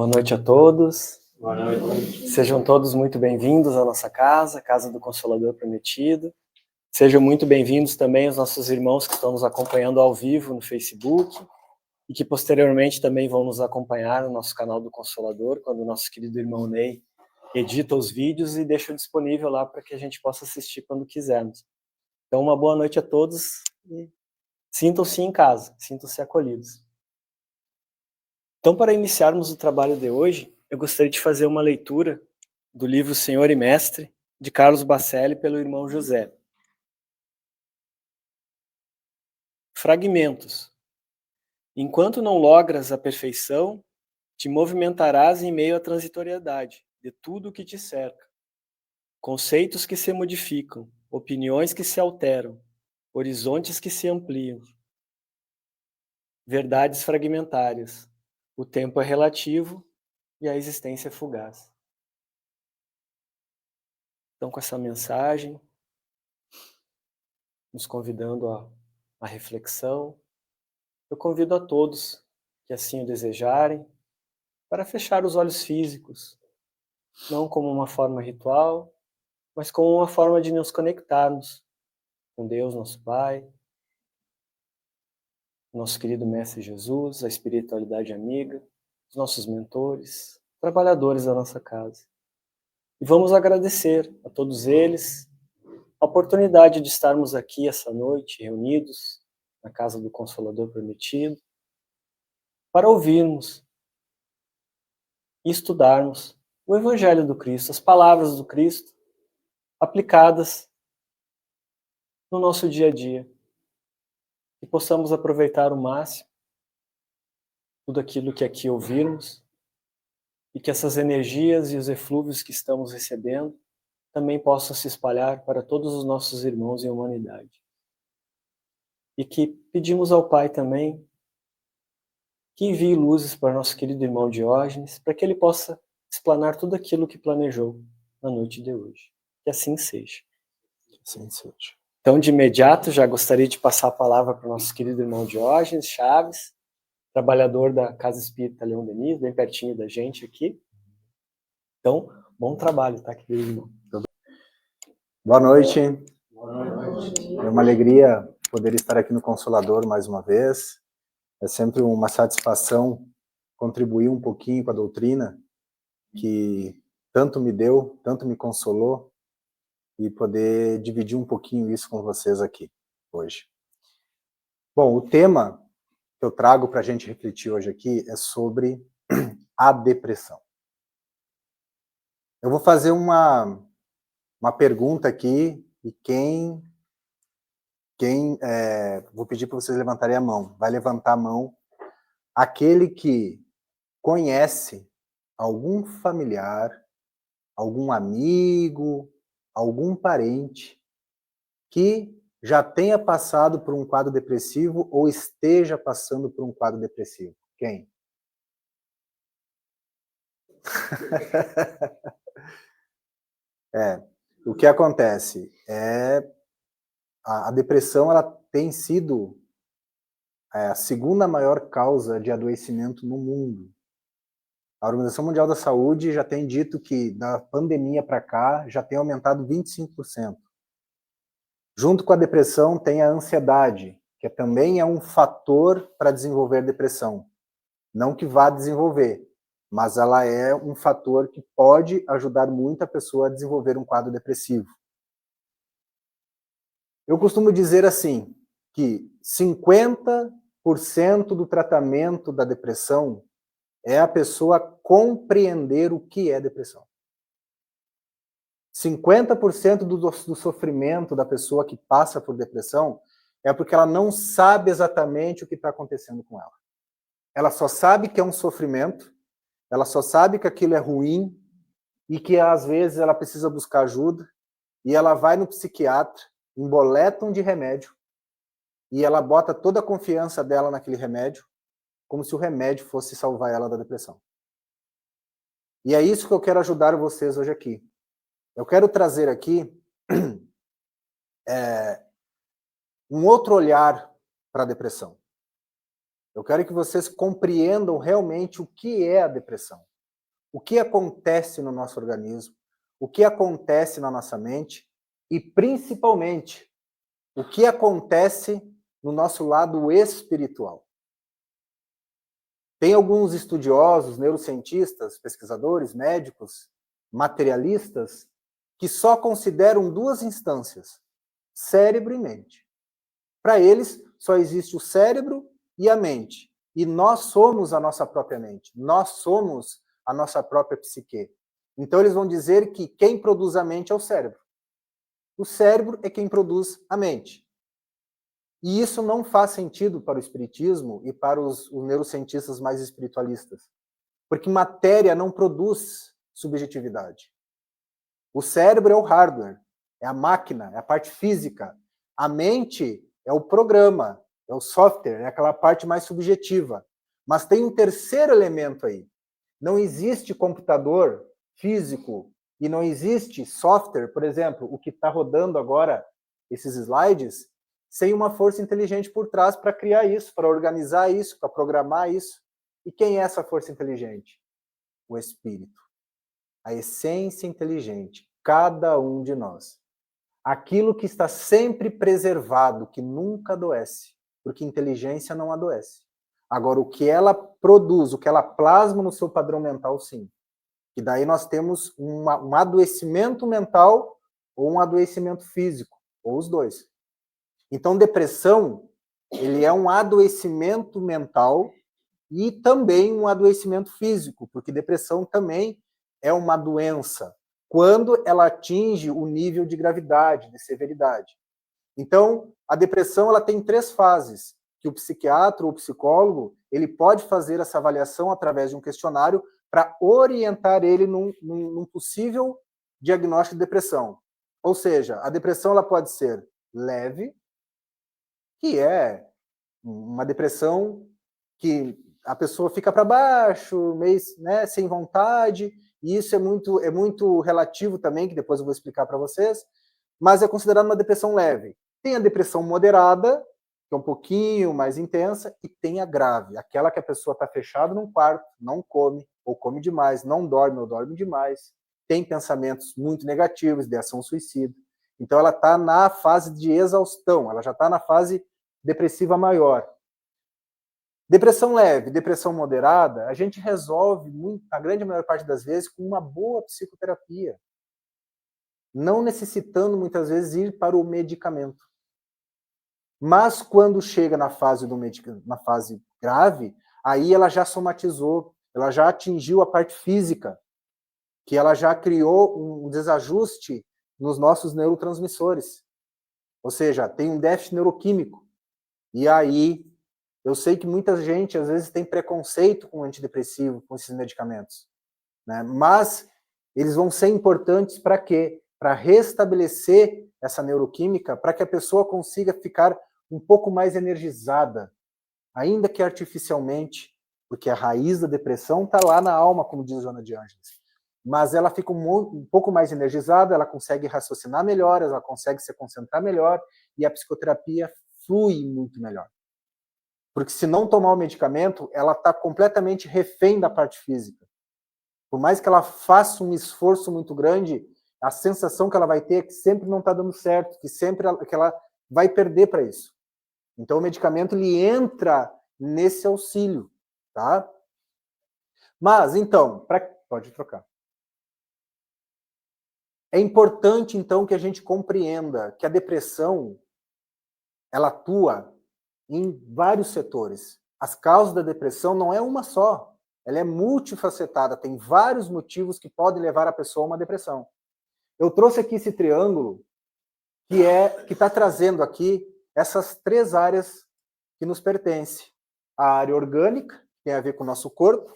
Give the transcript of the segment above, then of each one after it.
Boa noite a todos. Boa noite. Sejam todos muito bem-vindos à nossa casa, Casa do Consolador Prometido. Sejam muito bem-vindos também os nossos irmãos que estão nos acompanhando ao vivo no Facebook e que posteriormente também vão nos acompanhar no nosso canal do Consolador, quando o nosso querido irmão Ney edita os vídeos e deixa disponível lá para que a gente possa assistir quando quisermos. Então, uma boa noite a todos e sintam-se em casa, sintam-se acolhidos. Então, para iniciarmos o trabalho de hoje, eu gostaria de fazer uma leitura do livro Senhor e Mestre, de Carlos Bacelli, pelo irmão José. Fragmentos. Enquanto não logras a perfeição, te movimentarás em meio à transitoriedade de tudo o que te cerca. Conceitos que se modificam, opiniões que se alteram, horizontes que se ampliam. Verdades fragmentárias. O tempo é relativo e a existência é fugaz. Então, com essa mensagem, nos convidando à reflexão, eu convido a todos que assim o desejarem, para fechar os olhos físicos, não como uma forma ritual, mas como uma forma de nos conectarmos com Deus, nosso Pai, nosso querido Mestre Jesus, a espiritualidade amiga, os nossos mentores, trabalhadores da nossa casa. E vamos agradecer a todos eles a oportunidade de estarmos aqui essa noite, reunidos na Casa do Consolador Prometido, para ouvirmos e estudarmos o Evangelho do Cristo, as palavras do Cristo, aplicadas no nosso dia a dia. E possamos aproveitar o máximo tudo aquilo que aqui ouvirmos e que essas energias e os eflúvios que estamos recebendo também possam se espalhar para todos os nossos irmãos em humanidade. E que pedimos ao Pai também que envie luzes para nosso querido irmão Diógenes, para que ele possa explanar tudo aquilo que planejou na noite de hoje. Que assim seja. Que assim seja. Então, de imediato, já gostaria de passar a palavra para o nosso querido irmão Diógenes Chaves, trabalhador da Casa Espírita Leão Denis, bem pertinho da gente aqui. Então, bom trabalho, tá, querido irmão? Boa noite. Boa noite. É uma alegria poder estar aqui no Consolador mais uma vez. É sempre uma satisfação contribuir um pouquinho com a doutrina que tanto me deu, tanto me consolou, e poder dividir um pouquinho isso com vocês aqui hoje. Bom, o tema que eu trago para a gente refletir hoje aqui é sobre a depressão. Eu vou fazer uma pergunta aqui, e vou pedir para vocês levantarem a mão. Vai levantar a mão aquele que conhece algum familiar, algum amigo, algum parente que já tenha passado por um quadro depressivo ou esteja passando por um quadro depressivo. Quem? O que acontece é a depressão, ela tem sido a segunda maior causa de adoecimento no mundo. A Organização Mundial da Saúde já tem dito que da pandemia para cá já tem aumentado 25%. Junto com a depressão tem a ansiedade, que também é um fator para desenvolver depressão. Não que vá desenvolver, mas ela é um fator que pode ajudar muito a pessoa a desenvolver um quadro depressivo. Eu costumo dizer assim, que 50% do tratamento da depressão é a pessoa compreender o que é depressão. 50% do sofrimento da pessoa que passa por depressão é porque ela não sabe exatamente o que está acontecendo com ela. Ela só sabe que é um sofrimento, ela só sabe que aquilo é ruim e que às vezes ela precisa buscar ajuda, e ela vai no psiquiatra, emboleta de remédio, e ela bota toda a confiança dela naquele remédio, como se o remédio fosse salvar ela da depressão. E é isso que eu quero ajudar vocês hoje aqui. Eu quero trazer aqui um outro olhar para a depressão. Eu quero que vocês compreendam realmente o que é a depressão. o que acontece no nosso organismo, o que acontece na nossa mente e, principalmente, o que acontece no nosso lado espiritual. Tem alguns estudiosos, neurocientistas, pesquisadores, médicos, materialistas, que só consideram duas instâncias, cérebro e mente. Para eles, só existe o cérebro e a mente. E nós somos a nossa própria mente. Nós somos a nossa própria psique. Então eles vão dizer que quem produz a mente é o cérebro. O cérebro é quem produz a mente. E isso não faz sentido para o espiritismo e para os neurocientistas mais espiritualistas. Porque matéria não produz subjetividade. O cérebro é o hardware, é a máquina, é a parte física. A mente é o programa, é o software, é aquela parte mais subjetiva. Mas tem um terceiro elemento aí. Não existe computador físico e não existe software, por exemplo, o que está rodando agora, esses slides, sem uma força inteligente por trás para criar isso, para organizar isso, para programar isso. E quem é essa força inteligente? O espírito. A essência inteligente, cada um de nós. Aquilo que está sempre preservado, que nunca adoece, porque inteligência não adoece. Agora, o que ela produz, o que ela plasma no seu padrão mental, sim. E daí nós temos um adoecimento mental ou um adoecimento físico, ou os dois. Então, depressão, ele é um adoecimento mental e também um adoecimento físico, porque depressão também é uma doença, quando ela atinge o nível de gravidade, de severidade. Então, a depressão ela tem 3 fases, que o psiquiatra ou o psicólogo ele pode fazer essa avaliação através de um questionário para orientar ele num possível diagnóstico de depressão. Ou seja, a depressão ela pode ser leve, que é uma depressão que a pessoa fica para baixo, meio, né, sem vontade, e isso é muito relativo também, que depois eu vou explicar para vocês, mas é considerado uma depressão leve. Tem a depressão moderada, que é um pouquinho mais intensa, e tem a grave, aquela que a pessoa está fechada num quarto, não come, ou come demais, não dorme ou dorme demais, tem pensamentos muito negativos, de ação suicida. Então ela está na fase de exaustão, ela já está na fase depressiva maior. Depressão leve, depressão moderada, a gente resolve, a grande maior parte das vezes, com uma boa psicoterapia. Não necessitando, muitas vezes, ir para o medicamento. Mas, quando chega na fase grave, aí ela já somatizou, ela já atingiu a parte física, que ela já criou um desajuste nos nossos neurotransmissores. Ou seja, tem um déficit neuroquímico. E aí, eu sei que muita gente, às vezes, tem preconceito com o antidepressivo, com esses medicamentos. Né? Mas eles vão ser importantes para quê? Para restabelecer essa neuroquímica, para que a pessoa consiga ficar um pouco mais energizada, ainda que artificialmente, porque a raiz da depressão está lá na alma, como diz Joana de Ângeles. Mas ela fica um pouco mais energizada, ela consegue raciocinar melhor, ela consegue se concentrar melhor, e a psicoterapia flui muito melhor. Porque se não tomar o medicamento, ela está completamente refém da parte física. Por mais que ela faça um esforço muito grande, a sensação que ela vai ter é que sempre não está dando certo, que ela vai perder para isso. Então o medicamento ele entra nesse auxílio, tá? Mas então, pode trocar. É importante então que a gente compreenda que a depressão ela atua em vários setores. As causas da depressão não é uma só, ela é multifacetada, tem vários motivos que podem levar a pessoa a uma depressão. Eu trouxe aqui esse triângulo que está trazendo aqui essas 3 áreas que nos pertencem. A área orgânica, que tem a ver com o nosso corpo,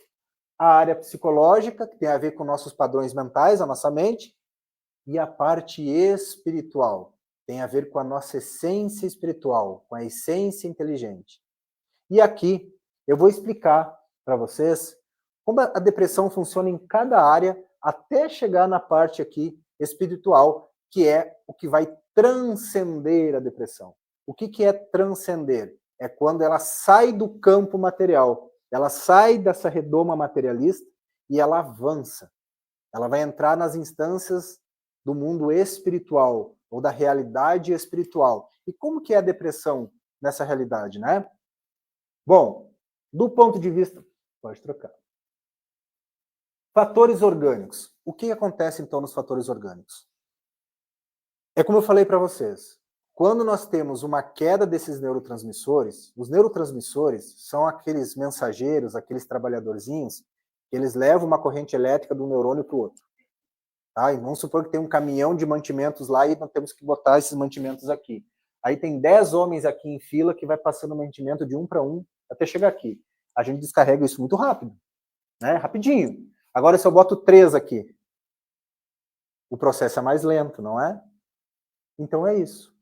a área psicológica, que tem a ver com nossos padrões mentais, a nossa mente, e a parte espiritual, tem a ver com a nossa essência espiritual, com a essência inteligente. E aqui eu vou explicar para vocês como a depressão funciona em cada área, até chegar na parte aqui espiritual, que é o que vai transcender a depressão. O que é transcender? É quando ela sai do campo material, ela sai dessa redoma materialista e ela avança. Ela vai entrar nas instâncias do mundo espiritual, ou da realidade espiritual. E como que é a depressão nessa realidade, né? Bom, do ponto de vista... Pode trocar. Fatores orgânicos. O que acontece, então, nos fatores orgânicos? É como eu falei para vocês. Quando nós temos uma queda desses neurotransmissores, os neurotransmissores são aqueles mensageiros, aqueles trabalhadorzinhos, que eles levam uma corrente elétrica de um neurônio para o outro. Tá? E vamos supor que tem um caminhão de mantimentos lá e nós temos que botar esses mantimentos aqui. Aí tem 10 homens aqui em fila que vai passando mantimento de um para um até chegar aqui. A gente descarrega isso muito rápido, né? Rapidinho. Agora, se eu boto 3 aqui, o processo é mais lento, não é? Então é isso.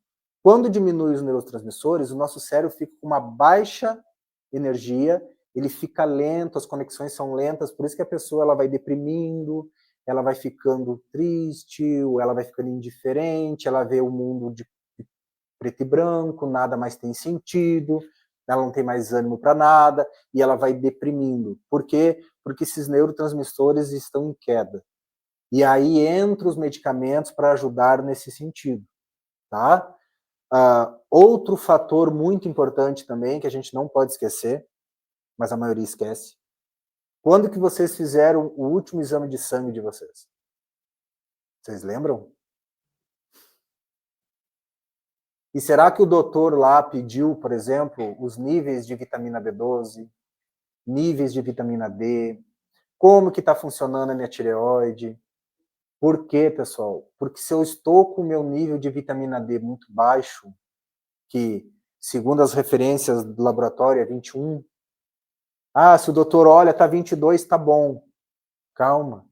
Quando diminui os neurotransmissores, o nosso cérebro fica com uma baixa energia, ele fica lento, as conexões são lentas, por isso que a pessoa ela vai deprimindo, ela vai ficando triste, ou ela vai ficando indiferente, ela vê o mundo de preto e branco, nada mais tem sentido, ela não tem mais ânimo para nada, e ela vai deprimindo. Por quê? Porque esses neurotransmissores estão em queda. E aí entram os medicamentos para ajudar nesse sentido. Tá? Outro fator muito importante também, que a gente não pode esquecer, mas a maioria esquece. Quando que vocês fizeram o último exame de sangue de vocês? Vocês lembram? E será que o doutor lá pediu, por exemplo, os níveis de vitamina B12, níveis de vitamina D, como que está funcionando a minha tireoide? Por quê, pessoal? Porque se eu estou com o meu nível de vitamina D muito baixo, que, segundo as referências do laboratório, é 21. Se o doutor olha, está 22, está bom. Calma.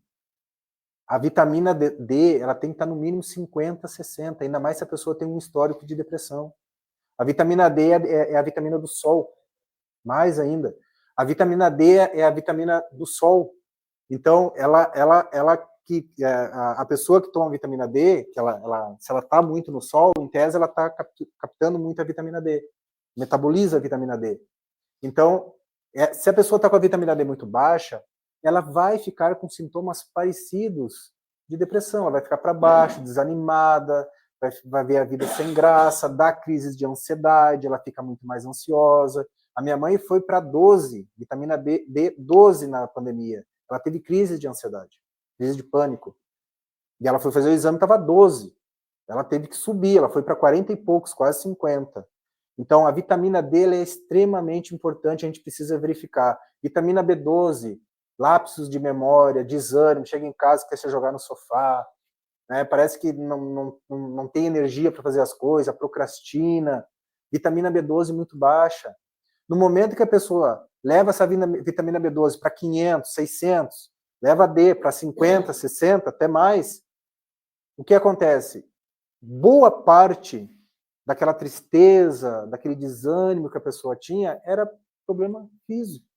A vitamina D, ela tem que estar no mínimo 50, 60, ainda mais se a pessoa tem um histórico de depressão. A vitamina D é a vitamina do sol, mais ainda. A vitamina D é a vitamina do sol. Então, a pessoa que toma vitamina D, se ela está muito no sol, em tese, ela está captando muita vitamina D, metaboliza a vitamina D. Então, se a pessoa está com a vitamina D muito baixa, ela vai ficar com sintomas parecidos de depressão, ela vai ficar para baixo, desanimada, vai ver a vida sem graça, dá crises de ansiedade, ela fica muito mais ansiosa. A minha mãe foi para 12, vitamina D 12 na pandemia. Ela teve crises de ansiedade, crise de pânico. E ela foi fazer o exame, estava 12. Ela teve que subir, ela foi para 40 e poucos, quase 50. Então, a vitamina D é extremamente importante, a gente precisa verificar. Vitamina B12, lapsos de memória, desânimo, chega em casa, quer se jogar no sofá, né? Parece que não tem energia para fazer as coisas, procrastina. Vitamina B12 muito baixa. No momento que a pessoa leva essa vitamina B12 para 500, 600, leva a D para 50, 60, até mais, o que acontece? Boa parte daquela tristeza, daquele desânimo que a pessoa tinha, era problema físico,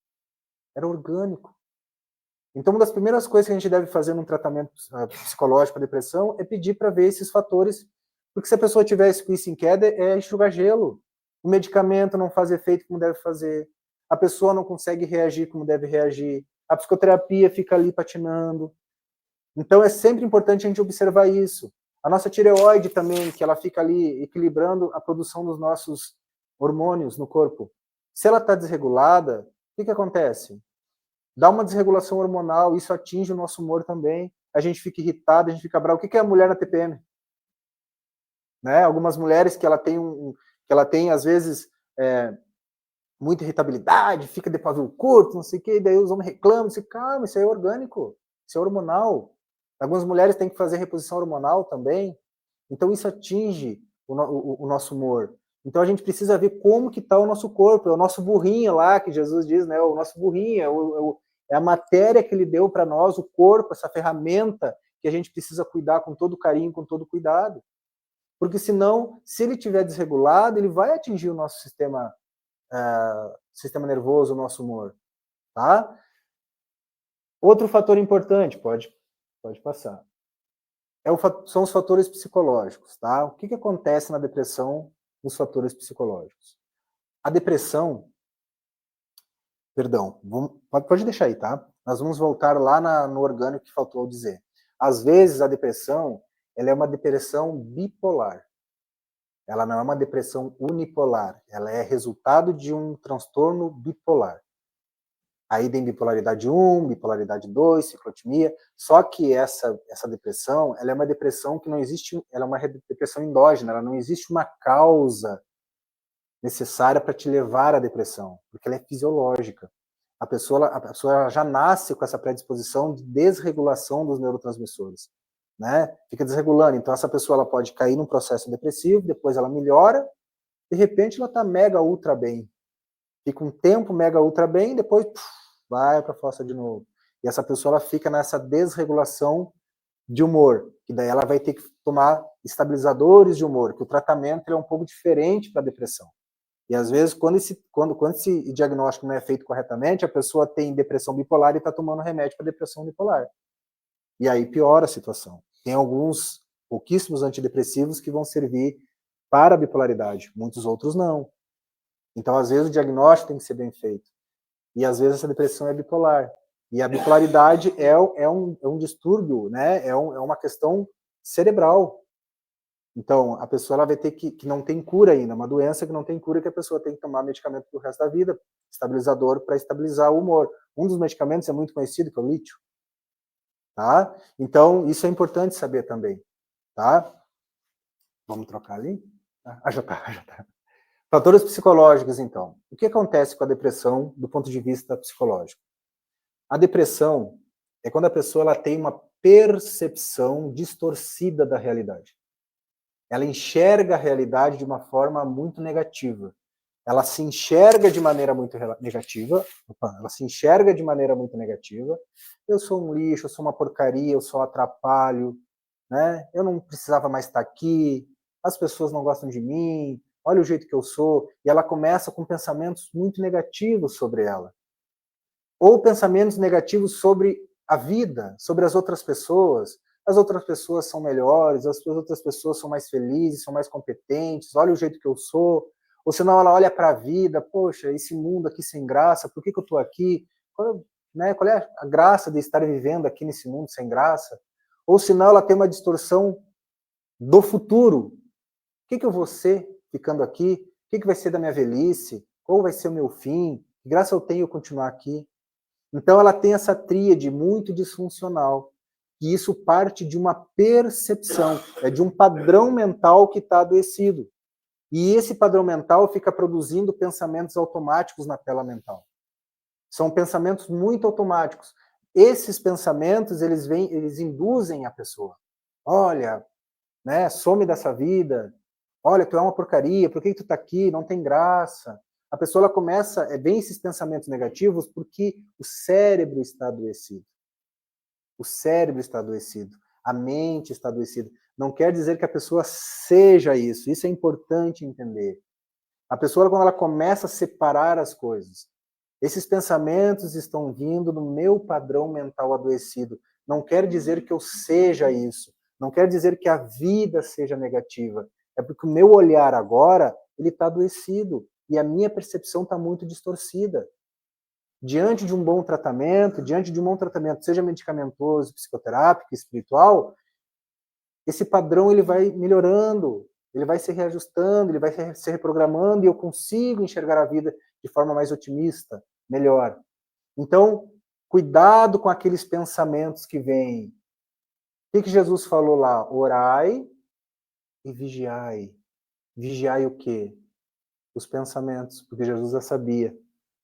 era orgânico. Então, uma das primeiras coisas que a gente deve fazer num tratamento psicológico para depressão é pedir para ver esses fatores, porque se a pessoa tiver isso em queda, é enxugar gelo. O medicamento não faz efeito como deve fazer, a pessoa não consegue reagir como deve reagir, a psicoterapia fica ali patinando. Então, é sempre importante a gente observar isso. A nossa tireoide também, que ela fica ali equilibrando a produção dos nossos hormônios no corpo. Se ela está desregulada, o que acontece? Dá uma desregulação hormonal, isso atinge o nosso humor também. A gente fica irritado, a gente fica bravo. O que é a mulher na TPM? Né? Algumas mulheres que ela tem às vezes, muita irritabilidade, fica de pavio curto, não sei o quê, e daí os homens reclamam, calma, isso é orgânico, isso é hormonal. Algumas mulheres têm que fazer reposição hormonal também. Então, isso atinge o nosso humor. Então, a gente precisa ver como que está o nosso corpo. É o nosso burrinho lá, que Jesus diz, né? O nosso burrinho, é a matéria que ele deu para nós, o corpo, essa ferramenta que a gente precisa cuidar com todo carinho, com todo cuidado. Porque, senão, se ele estiver desregulado, ele vai atingir o nosso sistema nervoso, o nosso humor. Tá? Outro fator importante, pode passar. São os fatores psicológicos, tá? O que acontece na depressão nos fatores psicológicos? A depressão, perdão, pode deixar aí, tá? nós vamos voltar lá no orgânico que faltou dizer. Às vezes, a depressão, ela é uma depressão bipolar. Ela não é uma depressão unipolar. Ela é resultado de um transtorno bipolar. Aí tem bipolaridade 1, bipolaridade 2, ciclotimia. Só que essa depressão, ela é uma depressão que não existe, ela é uma depressão endógena, ela não existe uma causa necessária para te levar à depressão, porque ela é fisiológica. A pessoa já nasce com essa predisposição de desregulação dos neurotransmissores, né? Fica desregulando. Então essa pessoa ela pode cair num processo depressivo, depois ela melhora, de repente ela está mega ultra bem. Fica um tempo mega ultra bem, depois vai para a fossa de novo. E essa pessoa ela fica nessa desregulação de humor, que daí ela vai ter que tomar estabilizadores de humor, que o tratamento é um pouco diferente para a depressão. E às vezes, quando esse diagnóstico não é feito corretamente, a pessoa tem depressão bipolar e está tomando remédio para depressão bipolar. E aí piora a situação. Tem alguns pouquíssimos antidepressivos que vão servir para a bipolaridade, muitos outros não. Então, às vezes, o diagnóstico tem que ser bem feito. E às vezes essa depressão é bipolar. E a bipolaridade é um distúrbio, né? É uma questão cerebral. Então, a pessoa ela vai ter que não tem cura ainda, uma doença que não tem cura, que a pessoa tem que tomar medicamento pro resto da vida, estabilizador para estabilizar o humor. Um dos medicamentos é muito conhecido, que é o lítio. Tá? Então, isso é importante saber também. Tá? Vamos trocar ali? Já tá. Fatores psicológicos, então. O que acontece com a depressão do ponto de vista psicológico? A depressão é quando a pessoa ela tem uma percepção distorcida da realidade. Ela enxerga a realidade de uma forma muito negativa. Ela se enxerga de maneira muito negativa. Ela se enxerga de maneira muito negativa. Eu sou um lixo, eu sou uma porcaria, eu só atrapalho, né? Eu não precisava mais estar aqui, as pessoas não gostam de mim, olha o jeito que eu sou. E ela começa com pensamentos muito negativos sobre ela. Ou pensamentos negativos sobre a vida, sobre as outras pessoas. As outras pessoas são melhores, as outras pessoas são mais felizes, são mais competentes, olha o jeito que eu sou. Ou senão ela olha para a vida, poxa, esse mundo aqui sem graça, por que eu estou aqui? Qual é a graça de estar vivendo aqui nesse mundo sem graça? Ou senão ela tem uma distorção do futuro. O que eu vou ser ficando aqui? O que vai ser da minha velhice? Qual vai ser o meu fim? Que graça eu tenho continuar aqui? Então ela tem essa tríade muito disfuncional. E isso parte de uma percepção, é de um padrão mental que está adoecido. E esse padrão mental fica produzindo pensamentos automáticos na tela mental. São pensamentos muito automáticos. Esses pensamentos, eles induzem a pessoa. Olha, né, some dessa vida. Olha, tu é uma porcaria, por que tu tá aqui? Não tem graça. A pessoa ela começa, vem esses pensamentos negativos porque o cérebro está adoecido. O cérebro está adoecido, a mente está adoecida. Não quer dizer que a pessoa seja isso. Isso é importante entender. A pessoa, quando ela começa a separar as coisas, esses pensamentos estão vindo do meu padrão mental adoecido. Não quer dizer que eu seja isso. Não quer dizer que a vida seja negativa. É porque o meu olhar agora, ele está adoecido. E a minha percepção está muito distorcida. Diante de um bom tratamento, seja medicamentoso, psicoterápico, espiritual, esse padrão ele vai melhorando, ele vai se reajustando, ele vai se reprogramando e eu consigo enxergar a vida de forma mais otimista, melhor. Então, cuidado com aqueles pensamentos que vêm. O que Jesus falou lá? Orai e vigiai. Vigiai o quê? Os pensamentos, porque Jesus já sabia.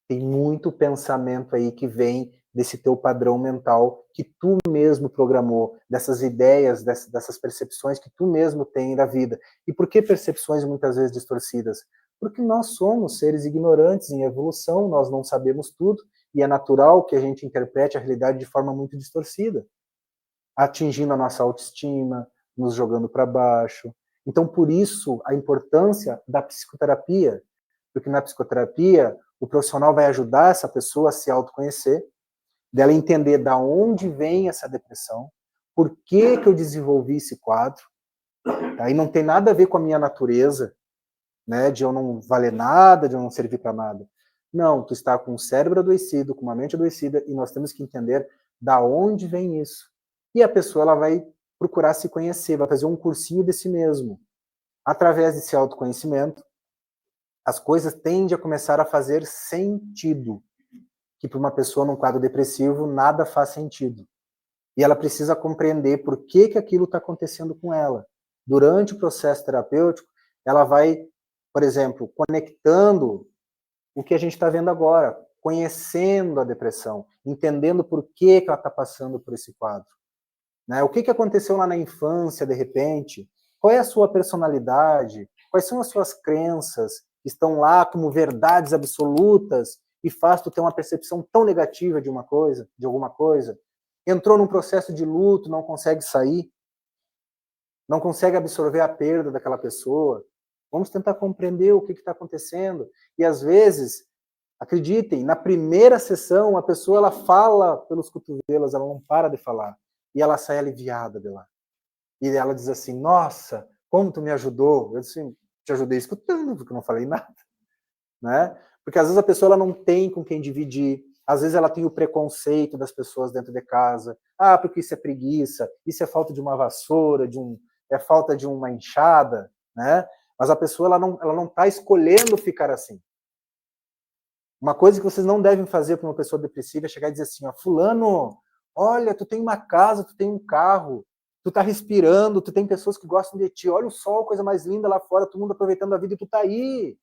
Tem muito pensamento aí que vem desse teu padrão mental que tu mesmo programou, dessas ideias, dessas percepções que tu mesmo tem da vida. E por que percepções muitas vezes distorcidas? Porque nós somos seres ignorantes em evolução, nós não sabemos tudo, e é natural que a gente interprete a realidade de forma muito distorcida, atingindo a nossa autoestima, nos jogando para baixo. Então, por isso, a importância da psicoterapia, porque na psicoterapia, o profissional vai ajudar essa pessoa a se autoconhecer, dela entender da onde vem essa depressão, por que eu desenvolvi esse quadro. Tá? E não tem nada a ver com a minha natureza, né, de eu não valer nada, de eu não servir para nada. Não, tu está com o cérebro adoecido, com uma mente adoecida, e nós temos que entender da onde vem isso. E a pessoa ela vai procurar se conhecer, vai fazer um cursinho de si mesmo. Através desse autoconhecimento, as coisas tendem a começar a fazer sentido. Que para uma pessoa num quadro depressivo, nada faz sentido. E ela precisa compreender por que aquilo está acontecendo com ela. Durante o processo terapêutico, ela vai, por exemplo, conectando o que a gente está vendo agora, conhecendo a depressão, entendendo por que ela está passando por esse quadro. Né? O que aconteceu lá na infância, de repente? Qual é a sua personalidade? Quais são as suas crenças que estão lá como verdades absolutas e faz tu ter uma percepção tão negativa de uma coisa, de alguma coisa? Entrou num processo de luto, não consegue sair, não consegue absorver a perda daquela pessoa. Vamos tentar compreender o que está acontecendo. E às vezes, acreditem, na primeira sessão, a pessoa ela fala pelos cotovelos, ela não para de falar. E ela sai aliviada de lá. E ela diz assim, nossa, como tu me ajudou. Eu disse, te ajudei escutando, porque eu não falei nada. Né? Porque às vezes a pessoa ela não tem com quem dividir, às vezes ela tem o preconceito das pessoas dentro de casa. Ah, porque isso é preguiça, isso é falta de uma vassoura, é falta de uma enxada, né? Mas a pessoa ela não está escolhendo ficar assim. Uma coisa que vocês não devem fazer para uma pessoa depressiva é chegar e dizer assim, ó, fulano, olha, tu tem uma casa, tu tem um carro, tu tá respirando, tu tem pessoas que gostam de ti, olha o sol, coisa mais linda lá fora, todo mundo aproveitando a vida e tu tá aí.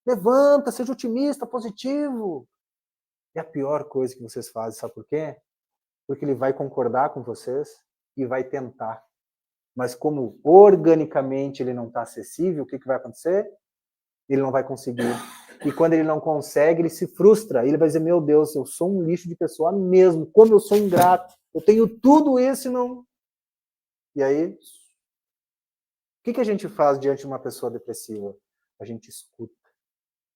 Levanta, seja otimista, positivo. É a pior coisa que vocês fazem, sabe por quê? Porque ele vai concordar com vocês e vai tentar. Mas como organicamente ele não está acessível, o que vai acontecer? Ele não vai conseguir. E quando ele não consegue, ele se frustra. Ele vai dizer, meu Deus, eu sou um lixo de pessoa mesmo. Como eu sou ingrato. Eu tenho tudo isso e não... E aí, o que a gente faz diante de uma pessoa depressiva? A gente escuta.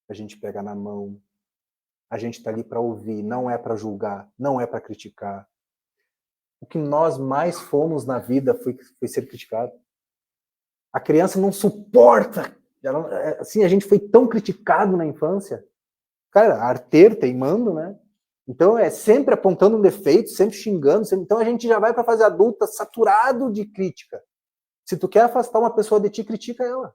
A gente pega na mão. A gente está ali para ouvir, não é para julgar, não é para criticar. O que nós mais fomos na vida foi ser criticado. A criança não suporta. Assim, a gente foi tão criticado na infância. Cara, arteiro, teimando, né? Então é sempre apontando um defeito, sempre xingando. Então a gente já vai para a fase adulta saturado de crítica. Se tu quer afastar uma pessoa de ti, critica ela.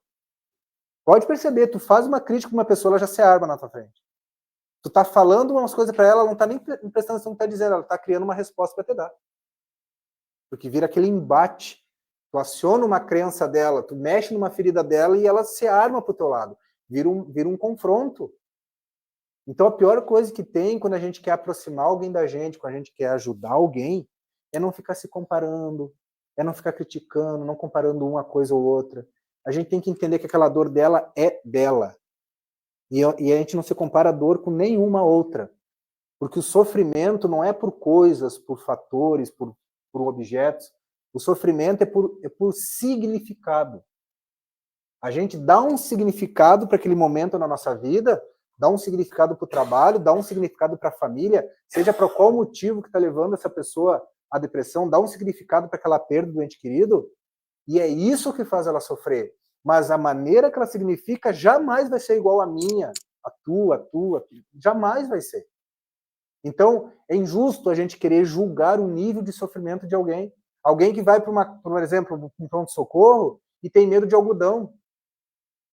Pode perceber, tu faz uma crítica com uma pessoa, ela já se arma na tua frente. Tu tá falando umas coisas para ela, ela não tá nem prestando atenção no que tá dizendo, ela tá criando uma resposta para te dar. Porque vira aquele embate. Tu aciona uma crença dela, tu mexe numa ferida dela e ela se arma pro teu lado. Vira um confronto. Então a pior coisa que tem quando a gente quer aproximar alguém da gente, quando a gente quer ajudar alguém, é não ficar se comparando, é não ficar criticando, não comparando uma coisa ou outra. A gente tem que entender que aquela dor dela é dela. E a gente não se compara a dor com nenhuma outra. Porque o sofrimento não é por coisas, por fatores, por objetos. O sofrimento é por significado. A gente dá um significado para aquele momento na nossa vida, dá um significado para o trabalho, dá um significado para a família, seja para qual motivo que está levando essa pessoa à depressão, dá um significado para aquela perda do ente querido, e é isso que faz ela sofrer. Mas a maneira que ela significa jamais vai ser igual à minha, a tua, jamais vai ser. Então, é injusto a gente querer julgar o nível de sofrimento de alguém. Alguém que vai para, por exemplo, um pronto-socorro e tem medo de algodão.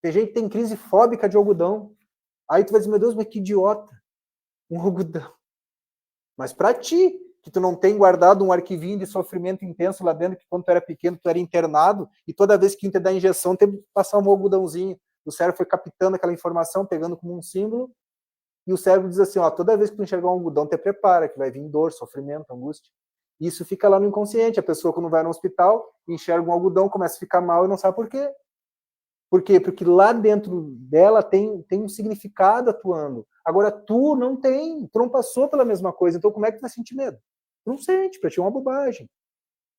Tem gente que tem crise fóbica de algodão. Aí tu vai dizer, meu Deus, mas que idiota. Um algodão. Mas para ti, que tu não tem guardado um arquivinho de sofrimento intenso lá dentro, que quando tu era pequeno, tu era internado, e toda vez que tu dar injeção, tem que passar um algodãozinho. O cérebro foi captando aquela informação, pegando como um símbolo, e o cérebro diz assim, ó, toda vez que tu enxergar um algodão, te prepara, que vai vir dor, sofrimento, angústia. E isso fica lá no inconsciente. A pessoa, quando vai no hospital, enxerga um algodão, começa a ficar mal e não sabe por quê. Por quê? Porque lá dentro dela tem um significado atuando. Agora, tu não tem, tu não passou pela mesma coisa, então como é que tu vai sentir medo? Tu não sente, pra ti é uma bobagem.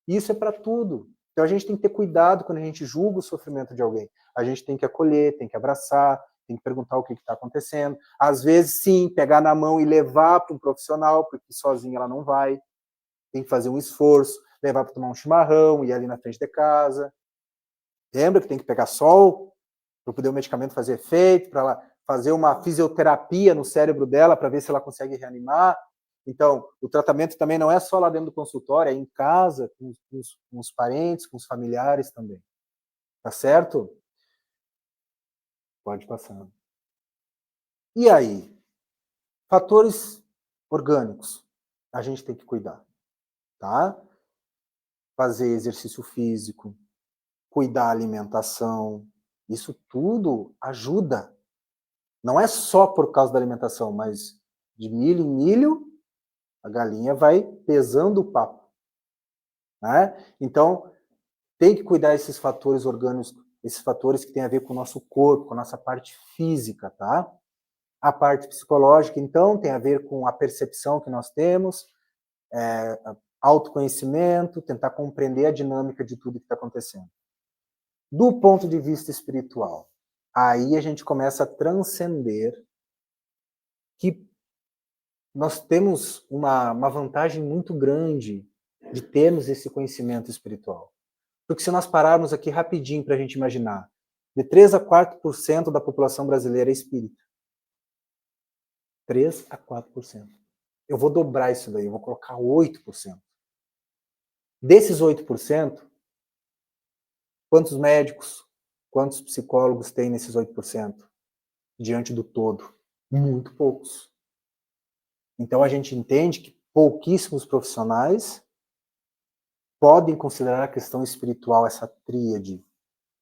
Isso é para tudo. Então a gente tem que ter cuidado quando a gente julga o sofrimento de alguém. A gente tem que acolher, tem que abraçar, tem que perguntar o que está acontecendo. Às vezes, sim, pegar na mão e levar para um profissional, porque sozinha ela não vai. Tem que fazer um esforço, levar para tomar um chimarrão, ir ali na frente de casa. Lembra que tem que pegar sol para poder o medicamento fazer efeito, para ela fazer uma fisioterapia no cérebro dela para ver se ela consegue reanimar. Então, o tratamento também não é só lá dentro do consultório, é em casa, com os parentes, com os familiares também. Tá certo? Pode passar. E aí? Fatores orgânicos. A gente tem que cuidar, tá? Fazer exercício físico, cuidar da alimentação. Isso tudo ajuda. Não é só por causa da alimentação, mas de milho em milho, a galinha vai pesando o papo. Né? Então, tem que cuidar desses fatores orgânicos, esses fatores que têm a ver com o nosso corpo, com a nossa parte física, tá? A parte psicológica, então, tem a ver com a percepção que nós temos, autoconhecimento, tentar compreender a dinâmica de tudo que está acontecendo. Do ponto de vista espiritual, aí a gente começa a transcender que nós temos uma vantagem muito grande de termos esse conhecimento espiritual. Porque se nós pararmos aqui rapidinho para a gente imaginar, de 3 a 4% da população brasileira é espírita. 3 a 4%. Eu vou dobrar isso daí, eu vou colocar 8%. Desses 8%, quantos médicos, quantos psicólogos tem nesses 8%? Diante do todo? Muito poucos. Então a gente entende que pouquíssimos profissionais podem considerar a questão espiritual, essa tríade,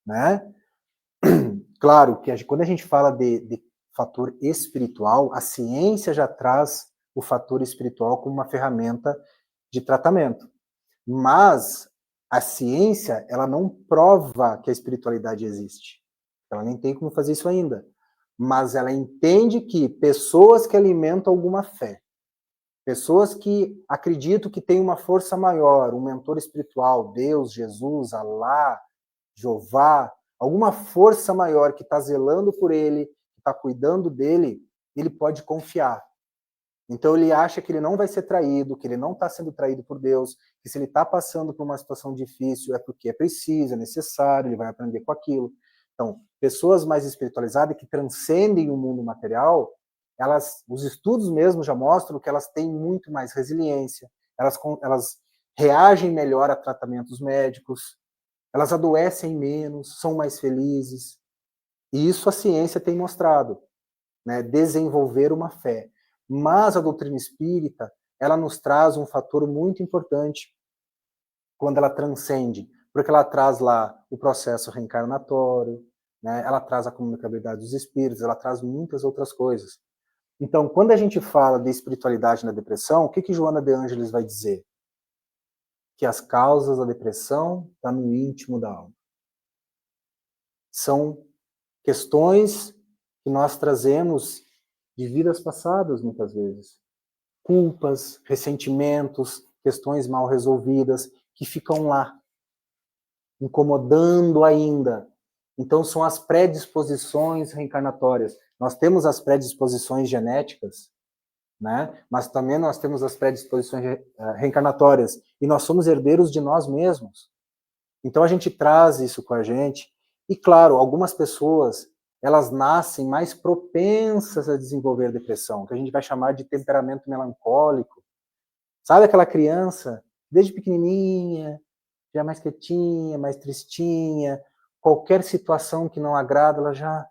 né? Claro que quando a gente fala de fator espiritual, a ciência já traz o fator espiritual como uma ferramenta de tratamento. Mas a ciência, ela não prova que a espiritualidade existe. Ela nem tem como fazer isso ainda. Mas ela entende que pessoas que alimentam alguma fé, pessoas que acreditam que tem uma força maior, um mentor espiritual, Deus, Jesus, Alá, Jeová, alguma força maior que está zelando por ele, que está cuidando dele, ele pode confiar. Então ele acha que ele não vai ser traído, que ele não está sendo traído por Deus, que se ele está passando por uma situação difícil é porque é preciso, é necessário, ele vai aprender com aquilo. Então, pessoas mais espiritualizadas que transcendem o mundo material, os estudos mesmo já mostram que elas têm muito mais resiliência, elas reagem melhor a tratamentos médicos, elas adoecem menos, são mais felizes. E isso a ciência tem mostrado, né? Desenvolver uma fé. Mas a doutrina espírita, ela nos traz um fator muito importante quando ela transcende, porque ela traz lá o processo reencarnatório, né? Ela traz a comunicabilidade dos espíritos, ela traz muitas outras coisas. Então, quando a gente fala de espiritualidade na depressão, o que Joana de Ângeles vai dizer? Que as causas da depressão estão no íntimo da alma. São questões que nós trazemos de vidas passadas, muitas vezes. Culpas, ressentimentos, questões mal resolvidas, que ficam lá, incomodando ainda. Então, são as predisposições reencarnatórias. Nós temos as predisposições genéticas, né? Mas também nós temos as predisposições reencarnatórias. E nós somos herdeiros de nós mesmos. Então, a gente traz isso com a gente. E, claro, algumas pessoas, elas nascem mais propensas a desenvolver depressão, que a gente vai chamar de temperamento melancólico. Sabe aquela criança, desde pequenininha, já mais quietinha, mais tristinha, qualquer situação que não agrada, ela já...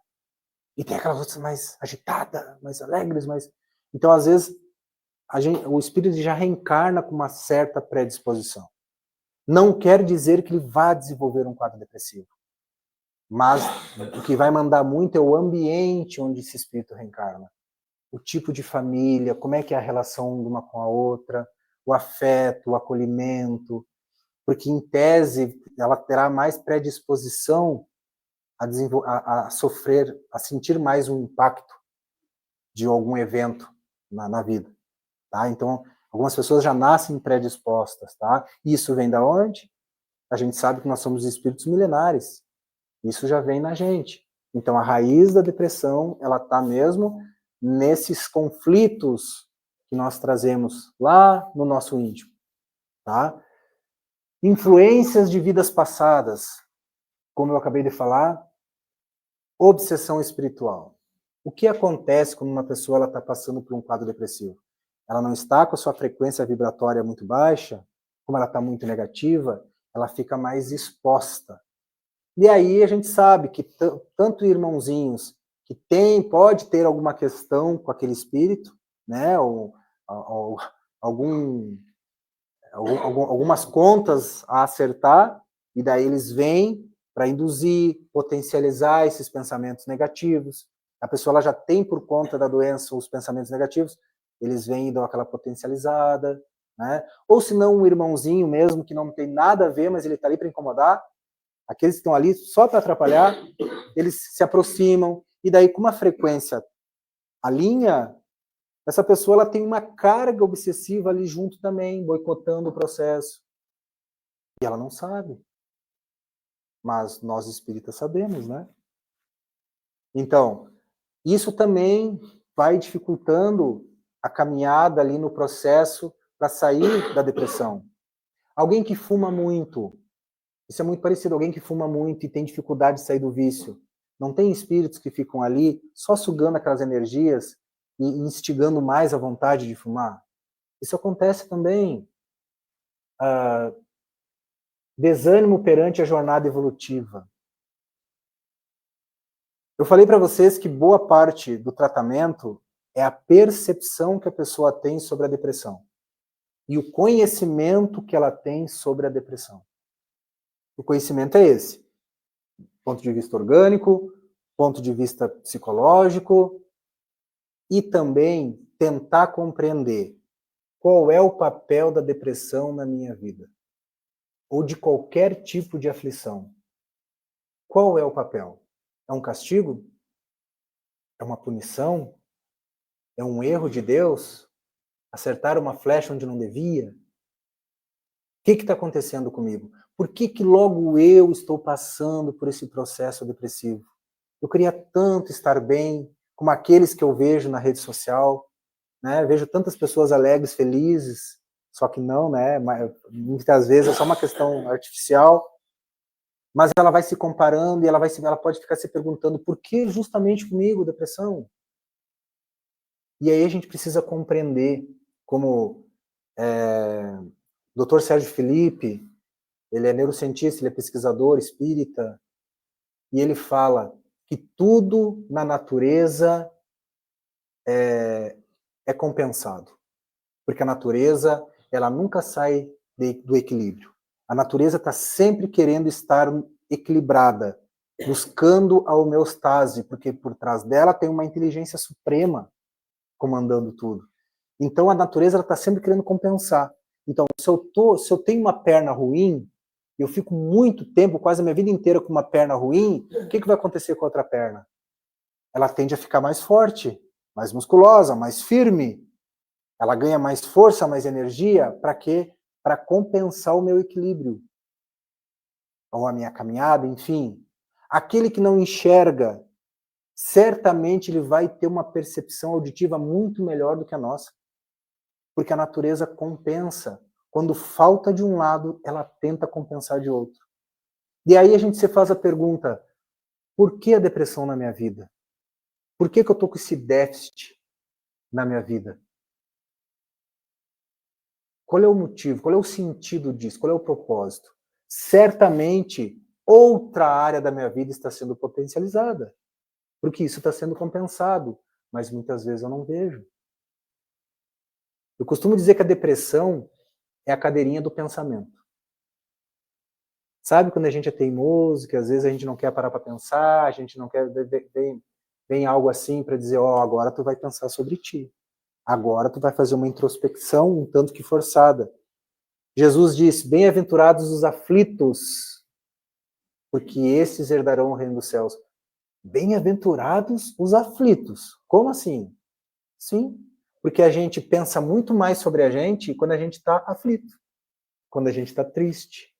E tem aquelas outras mais agitadas, mais alegres, mais... Então, às vezes, o espírito já reencarna com uma certa predisposição. Não quer dizer que ele vá desenvolver um quadro depressivo. Mas o que vai mandar muito é o ambiente onde esse espírito reencarna. O tipo de família, como é que é a relação de uma com a outra, o afeto, o acolhimento, porque em tese ela terá mais predisposição a sofrer, a sentir mais um impacto de algum evento na vida. Tá? Então, algumas pessoas já nascem predispostas. Tá? Isso vem da onde? A gente sabe que nós somos espíritos milenares. Isso já vem na gente. Então, a raiz da depressão, ela está mesmo nesses conflitos que nós trazemos lá no nosso íntimo. Tá? Influências de vidas passadas. Como eu acabei de falar, obsessão espiritual. O que acontece quando uma pessoa está passando por um quadro depressivo? Ela não está com a sua frequência vibratória muito baixa, como ela está muito negativa, ela fica mais exposta. E aí a gente sabe que tanto irmãozinhos que pode ter alguma questão com aquele espírito, né, ou algumas contas a acertar, e daí eles vêm para induzir, potencializar esses pensamentos negativos. A pessoa ela já tem por conta da doença os pensamentos negativos, eles vêm e dão aquela potencializada, né? Ou se não um irmãozinho mesmo que não tem nada a ver, mas ele está ali para incomodar, aqueles que estão ali só para atrapalhar, eles se aproximam, e daí com uma frequência alinha, essa pessoa ela tem uma carga obsessiva ali junto também, boicotando o processo. E ela não sabe. Mas nós espíritas sabemos, né? Então, isso também vai dificultando a caminhada ali no processo para sair da depressão. Alguém que fuma muito, isso é muito parecido, alguém que fuma muito e tem dificuldade de sair do vício. Não tem espíritos que ficam ali só sugando aquelas energias e instigando mais a vontade de fumar? Isso acontece também. Desânimo perante a jornada evolutiva. Eu falei para vocês que boa parte do tratamento é a percepção que a pessoa tem sobre a depressão e o conhecimento que ela tem sobre a depressão. O conhecimento é esse, ponto de vista orgânico, ponto de vista psicológico, e também tentar compreender qual é o papel da depressão na minha vida, ou de qualquer tipo de aflição. Qual é o papel? É um castigo? É uma punição? É um erro de Deus? Acertar uma flecha onde não devia? O que está acontecendo comigo? Por que logo eu estou passando por esse processo depressivo? Eu queria tanto estar bem, como aqueles que eu vejo na rede social, né? Vejo tantas pessoas alegres, felizes, só que não, né? Muitas vezes é só uma questão artificial, mas ela vai se comparando e ela pode ficar se perguntando por que justamente comigo depressão? E aí a gente precisa compreender, como Dr. Sérgio Felipe, ele é neurocientista, ele é pesquisador espírita, e ele fala que tudo na natureza é compensado. Porque a natureza, ela nunca sai do equilíbrio. A natureza está sempre querendo estar equilibrada, buscando a homeostase, porque por trás dela tem uma inteligência suprema comandando tudo. Então a natureza está sempre querendo compensar. Então, se eu tenho uma perna ruim, eu fico muito tempo, quase a minha vida inteira com uma perna ruim, o que vai acontecer com a outra perna? Ela tende a ficar mais forte, mais musculosa, mais firme. Ela ganha mais força, mais energia, para quê? Para compensar o meu equilíbrio. Ou a minha caminhada, enfim. Aquele que não enxerga, certamente ele vai ter uma percepção auditiva muito melhor do que a nossa. Porque a natureza compensa. Quando falta de um lado, ela tenta compensar de outro. E aí a gente se faz a pergunta, por que a depressão na minha vida? Por que eu estou com esse déficit na minha vida? Qual é o motivo? Qual é o sentido disso? Qual é o propósito? Certamente, outra área da minha vida está sendo potencializada. Porque isso está sendo compensado. Mas muitas vezes eu não vejo. Eu costumo dizer que a depressão é a cadeirinha do pensamento. Sabe quando a gente é teimoso, que às vezes a gente não quer parar para pensar, a gente não quer... Vem algo assim para dizer, agora tu vai pensar sobre ti. Agora tu vai fazer uma introspecção um tanto que forçada. Jesus disse, bem-aventurados os aflitos, porque esses herdarão o reino dos céus. Bem-aventurados os aflitos. Como assim? Sim, porque a gente pensa muito mais sobre a gente quando a gente está aflito, quando a gente está triste.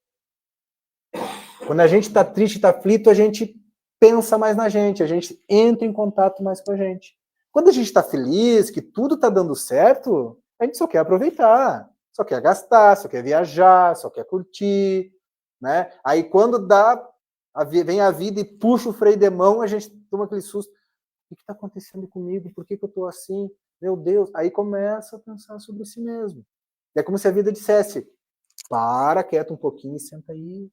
Quando a gente está triste e está aflito, a gente pensa mais na gente, a gente entra em contato mais com a gente. Quando a gente está feliz, que tudo está dando certo, a gente só quer aproveitar, só quer gastar, só quer viajar, só quer curtir, né? Aí quando vem a vida e puxa o freio de mão, a gente toma aquele susto. O que está acontecendo comigo? Por que eu estou assim? Meu Deus. Aí começa a pensar sobre si mesmo. É como se a vida dissesse, para, quieta um pouquinho e senta aí.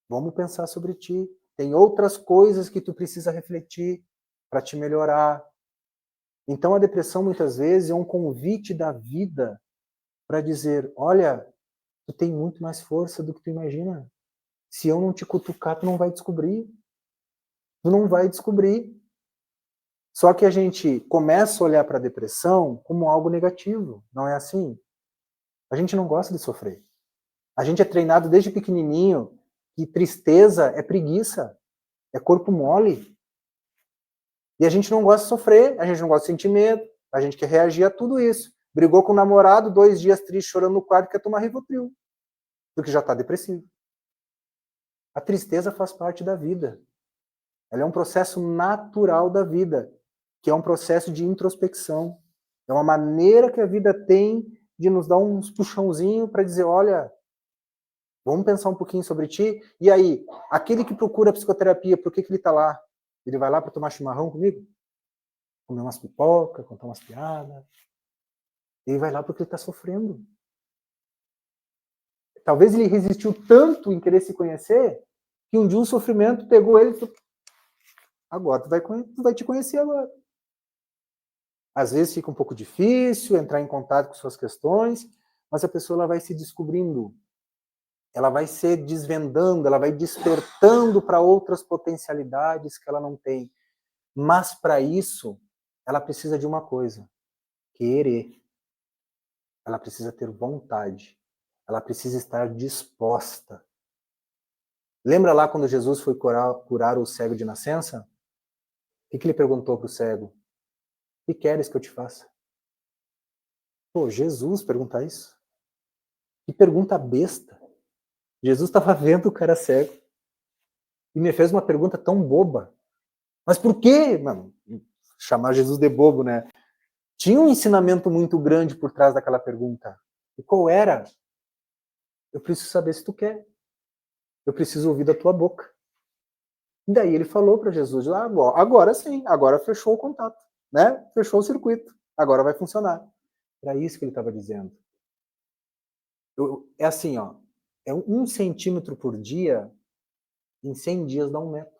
Vamos pensar sobre ti. Tem outras coisas que tu precisa refletir para te melhorar. Então a depressão muitas vezes é um convite da vida para dizer, olha, tu tem muito mais força do que tu imagina. Se eu não te cutucar, tu não vai descobrir. Tu não vai descobrir. Só que a gente começa a olhar para a depressão como algo negativo. Não é assim? A gente não gosta de sofrer. A gente é treinado desde pequenininho que tristeza é preguiça, é corpo mole. E a gente não gosta de sofrer, a gente não gosta de sentir medo, a gente quer reagir a tudo isso. Brigou com o namorado, 2 dias triste, chorando no quarto, quer tomar Rivotril, porque já está depressivo. A tristeza faz parte da vida. Ela é um processo natural da vida, que é um processo de introspecção. É uma maneira que a vida tem de nos dar uns puxãozinho para dizer, olha, vamos pensar um pouquinho sobre ti. E aí, aquele que procura psicoterapia, por que ele está lá? Ele vai lá para tomar chimarrão comigo? Comer umas pipoca, contar umas piadas? Ele vai lá porque ele está sofrendo. Talvez ele resistiu tanto em querer se conhecer, que um dia o sofrimento pegou ele e falou, agora tu vai te conhecer agora. Às vezes fica um pouco difícil entrar em contato com suas questões, mas a pessoa ela vai se descobrindo, ela vai se desvendando, ela vai despertando para outras potencialidades que ela não tem. Mas para isso, ela precisa de uma coisa, querer. Ela precisa ter vontade. Ela precisa estar disposta. Lembra lá quando Jesus foi curar o cego de nascença? O que ele perguntou para o cego? O que queres que eu te faça? Pô, Jesus perguntar isso? Que pergunta besta. Jesus estava vendo o cara cego e me fez uma pergunta tão boba. Mas por quê? Mano, chamar Jesus de bobo, né? Tinha um ensinamento muito grande por trás daquela pergunta. E qual era? Eu preciso saber se tu quer. Eu preciso ouvir da tua boca. E daí ele falou para Jesus, agora sim, agora fechou o contato, né? Fechou o circuito, agora vai funcionar. Era isso que ele estava dizendo. É assim, ó, é 1 centímetro por dia, em 100 dias dá 1 metro.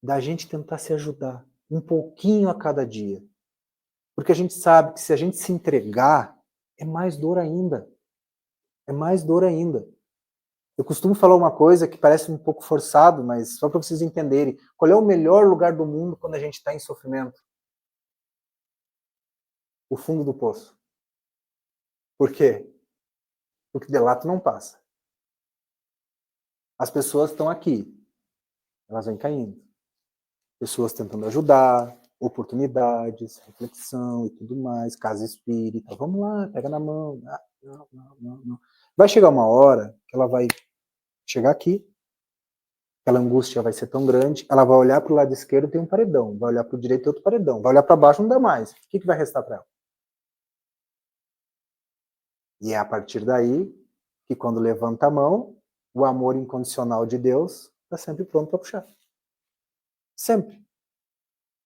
Da gente tentar se ajudar, um pouquinho a cada dia. Porque a gente sabe que se a gente se entregar, é mais dor ainda. É mais dor ainda. Eu costumo falar uma coisa que parece um pouco forçado, mas só para vocês entenderem. Qual é o melhor lugar do mundo quando a gente está em sofrimento? O fundo do poço. Por quê? Porque de lá tu não passa. As pessoas estão aqui. Elas vêm caindo. Pessoas tentando ajudar, oportunidades, reflexão e tudo mais, casa espírita. Vamos lá, pega na mão. Ah, não. Vai chegar uma hora que ela vai chegar aqui, aquela angústia vai ser tão grande, ela vai olhar para o lado esquerdo, tem um paredão, vai olhar para o direito, tem outro paredão, vai olhar para baixo, não dá mais. O que vai restar para ela? E é a partir daí que quando levanta a mão, o amor incondicional de Deus está sempre pronto para puxar. Sempre.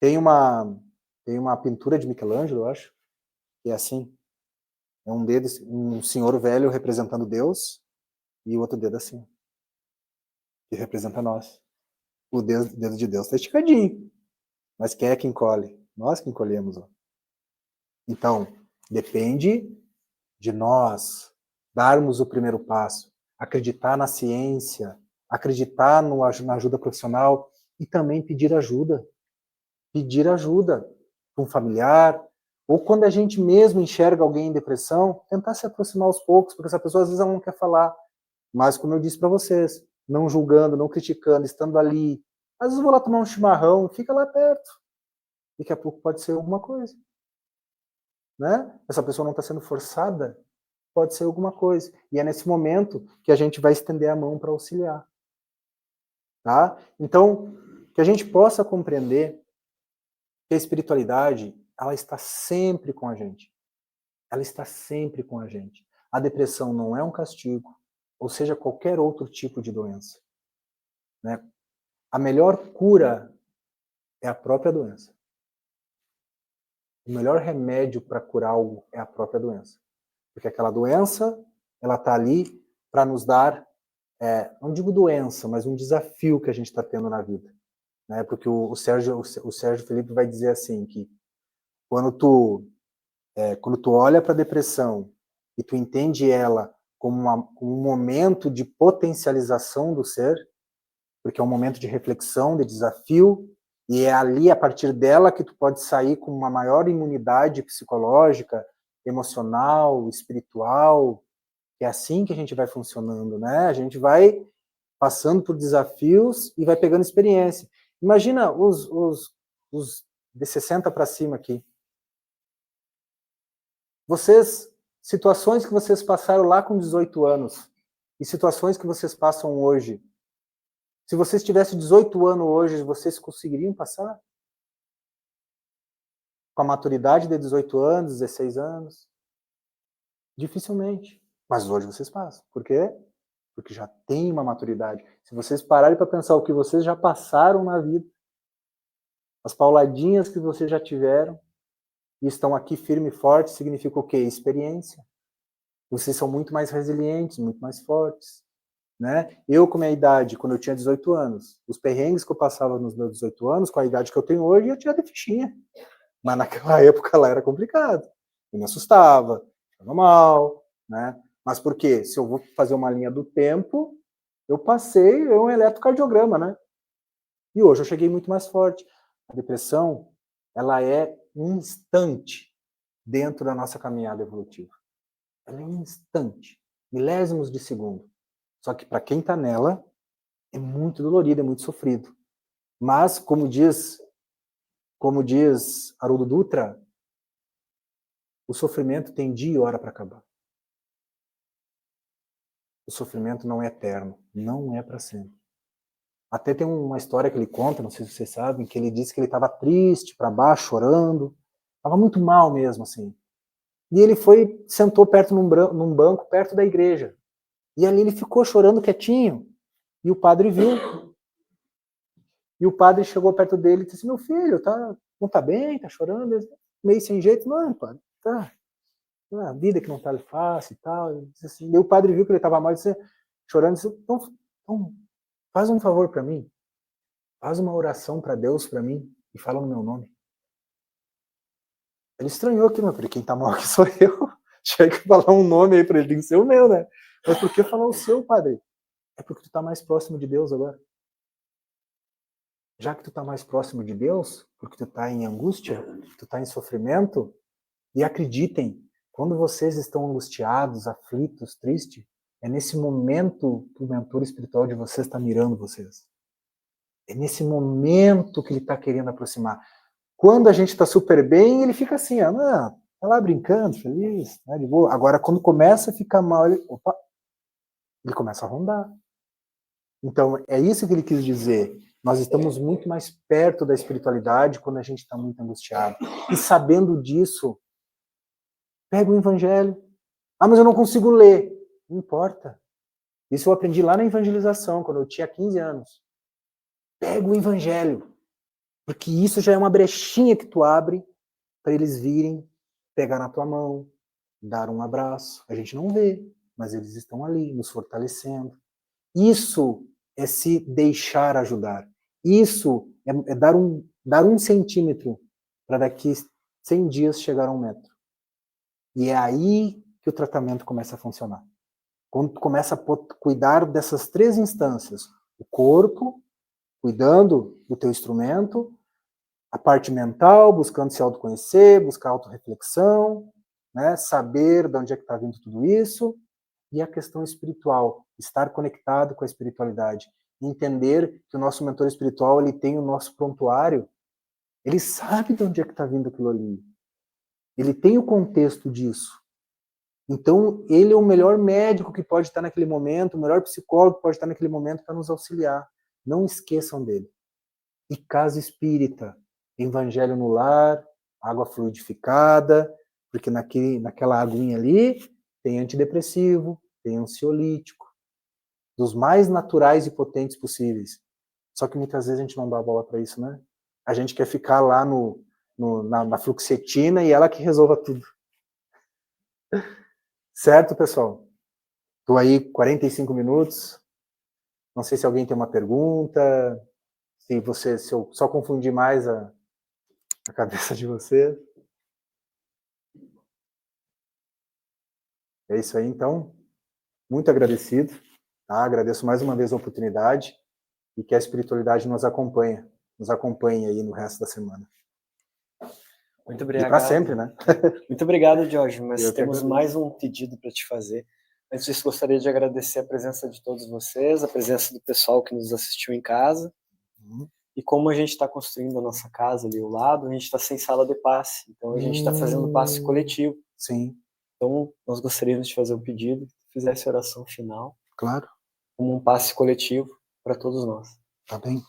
Tem uma pintura de Michelangelo, eu acho, que é assim. É um dedo, um senhor velho representando Deus e o outro dedo assim, que representa nós. O dedo de Deus está esticadinho, mas quem é que encolhe? Nós que encolhemos. Ó. Então, depende de nós darmos o primeiro passo, acreditar na ciência, acreditar na ajuda profissional e também pedir ajuda. Pedir ajuda para um familiar, ou quando a gente mesmo enxerga alguém em depressão, tentar se aproximar aos poucos, porque essa pessoa às vezes ela não quer falar. Mas como eu disse para vocês, não julgando, não criticando, estando ali. Às vezes eu vou lá tomar um chimarrão, fica lá perto. Daqui a pouco pode ser alguma coisa. Né? Essa pessoa não está sendo forçada, pode ser alguma coisa. E é nesse momento que a gente vai estender a mão para auxiliar. Tá? Então, que a gente possa compreender que a espiritualidade, ela está sempre com a gente. Ela está sempre com a gente. A depressão não é um castigo, ou seja, qualquer outro tipo de doença. Né? A melhor cura é a própria doença. O melhor remédio para curar algo é a própria doença. Porque aquela doença, ela está ali para nos dar, não digo doença, mas um desafio que a gente está tendo na vida. Né? Porque o Sérgio Felipe vai dizer assim, que quando tu olha para a depressão e tu entende ela como um momento de potencialização do ser, porque é um momento de reflexão, de desafio, e é ali, a partir dela, que tu pode sair com uma maior imunidade psicológica, emocional, espiritual. É assim que a gente vai funcionando, né? A gente vai passando por desafios e vai pegando experiência. Imagina os de 60 para cima aqui. Situações que vocês passaram lá com 18 anos e situações que vocês passam hoje. Se vocês tivessem 18 anos hoje, vocês conseguiriam passar? Com a maturidade de 18 anos, 16 anos? Dificilmente. Mas hoje vocês passam. Por quê? Porque já tem uma maturidade. Se vocês pararem para pensar o que vocês já passaram na vida, as pauladinhas que vocês já tiveram, e estão aqui firme e forte, significa o quê? Experiência. Vocês são muito mais resilientes, muito mais fortes. Né? Eu, com a minha idade, quando eu tinha 18 anos, os perrengues que eu passava nos meus 18 anos, com a idade que eu tenho hoje, eu tinha de fichinha. Mas naquela época lá era complicado. Eu me assustava, ficava mal, né? Mas por quê? Se eu vou fazer uma linha do tempo, eu passei um eletrocardiograma, né? E hoje eu cheguei muito mais forte. A depressão, ela é um instante dentro da nossa caminhada evolutiva. Ela é um instante, milésimos de segundo. Só que para quem está nela, é muito dolorido, é muito sofrido. Mas, como diz Haroldo Dutra, o sofrimento tem dia e hora para acabar. O sofrimento não é eterno, não é para sempre. Até tem uma história que ele conta, não sei se vocês sabem, que ele disse que ele estava triste, para baixo, chorando, estava muito mal mesmo, assim. E ele sentou perto num banco, perto da igreja. E ali ele ficou chorando quietinho. E o padre viu. E o padre chegou perto dele e disse assim, meu filho, não tá bem, tá chorando? Meio sem jeito. Não, padre, tá. A vida que não tá fácil e tal. E o padre viu que ele estava mal, disse, chorando, disse, então, faz um favor para mim. Faz uma oração para Deus para mim e fala no meu nome. Ele estranhou aqui, mas quem tá mal aqui sou eu. Tinha que falar um nome aí para ele, tem que ser o meu, né? Mas por que falar o seu, padre? É porque tu tá mais próximo de Deus agora. Já que tu tá mais próximo de Deus, porque tu tá em angústia, tu tá em sofrimento, e acreditem, quando vocês estão angustiados, aflitos, tristes, é nesse momento que o mentor espiritual de vocês está mirando vocês. É nesse momento que ele está querendo aproximar. Quando a gente está super bem, ele fica assim, tá lá brincando, feliz, né, de boa. Agora, quando começa a ficar mal, ele começa a rondar. Então, é isso que ele quis dizer. Nós estamos muito mais perto da espiritualidade quando a gente está muito angustiado. E sabendo disso, pega o evangelho. Mas eu não consigo ler. Não importa. Isso eu aprendi lá na evangelização, quando eu tinha 15 anos. Pega o evangelho. Porque isso já é uma brechinha que tu abre para eles virem, pegar na tua mão, dar um abraço. A gente não vê, mas eles estão ali, nos fortalecendo. Isso é se deixar ajudar. Isso é dar um centímetro para daqui 100 dias chegar a 1 metro. E é aí que o tratamento começa a funcionar. Quando tu começa a cuidar dessas 3 instâncias, o corpo, cuidando do teu instrumento, a parte mental, buscando se autoconhecer, buscar autorreflexão, né? Saber de onde é que está vindo tudo isso, e a questão espiritual, estar conectado com a espiritualidade, entender que o nosso mentor espiritual ele tem o nosso prontuário, ele sabe de onde é que está vindo aquilo ali, ele tem o contexto disso. Então, ele é o melhor médico que pode estar naquele momento, o melhor psicólogo que pode estar naquele momento para nos auxiliar. Não esqueçam dele. E casa espírita, evangelho no lar, água fluidificada, porque naquela aguinha ali tem antidepressivo, tem ansiolítico, dos mais naturais e potentes possíveis. Só que muitas vezes a gente não dá bola para isso, né? A gente quer ficar lá na fluoxetina e ela que resolva tudo. Certo, pessoal? Estou aí 45 minutos. Não sei se alguém tem uma pergunta, se eu só confundi mais a cabeça de você. É isso aí, então. Muito agradecido. Tá? Agradeço mais uma vez a oportunidade e que a espiritualidade nos acompanhe aí no resto da semana. Muito obrigado. E para sempre, né? Muito obrigado, Jorge, mas Eu temos mais um pedido para te fazer. Antes disso, gostaria de agradecer a presença de todos vocês, a presença do pessoal que nos assistiu em casa. E como a gente está construindo a nossa casa ali ao lado, a gente está sem sala de passe. Então, a gente está fazendo passe coletivo. Sim. Então, nós gostaríamos de fazer um pedido, que fizesse a oração final. Claro. Como um passe coletivo para todos nós. Tá bem.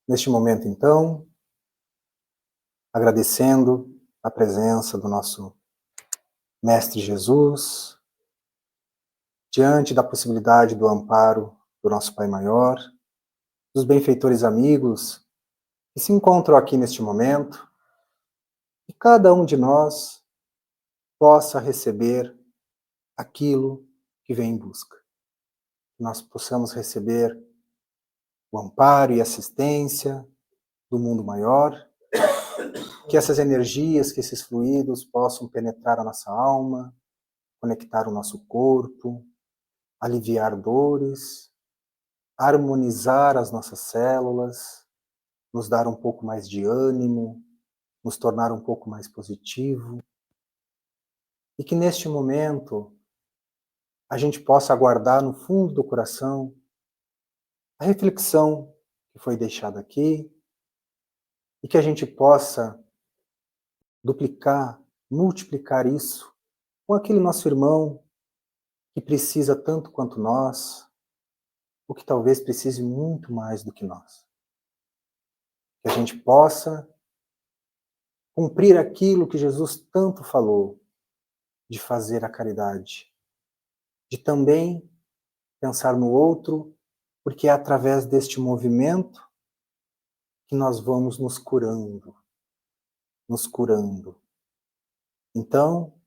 Neste momento, então, agradecendo a presença do nosso Mestre Jesus, diante da possibilidade do amparo do nosso Pai Maior, dos benfeitores amigos que se encontram aqui neste momento, que cada um de nós possa receber aquilo que vem em busca. Que nós possamos receber o amparo e assistência do mundo maior, que essas energias, que esses fluidos possam penetrar a nossa alma, conectar o nosso corpo, aliviar dores, harmonizar as nossas células, nos dar um pouco mais de ânimo, nos tornar um pouco mais positivo. E que neste momento a gente possa guardar no fundo do coração a reflexão que foi deixada aqui e que a gente possa duplicar, multiplicar isso com aquele nosso irmão que precisa tanto quanto nós, ou que talvez precise muito mais do que nós. Que a gente possa cumprir aquilo que Jesus tanto falou, de fazer a caridade, de também pensar no outro, porque é através deste movimento que nós vamos nos curando, nos curando. Então,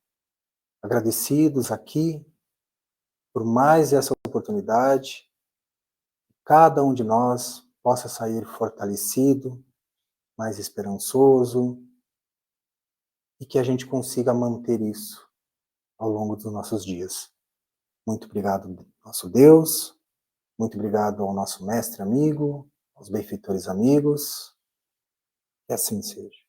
agradecidos aqui por mais essa oportunidade, cada um de nós possa sair fortalecido, mais esperançoso, e que a gente consiga manter isso ao longo dos nossos dias. Muito obrigado, nosso Deus, muito obrigado ao nosso mestre amigo, aos benfeitores amigos, que assim seja.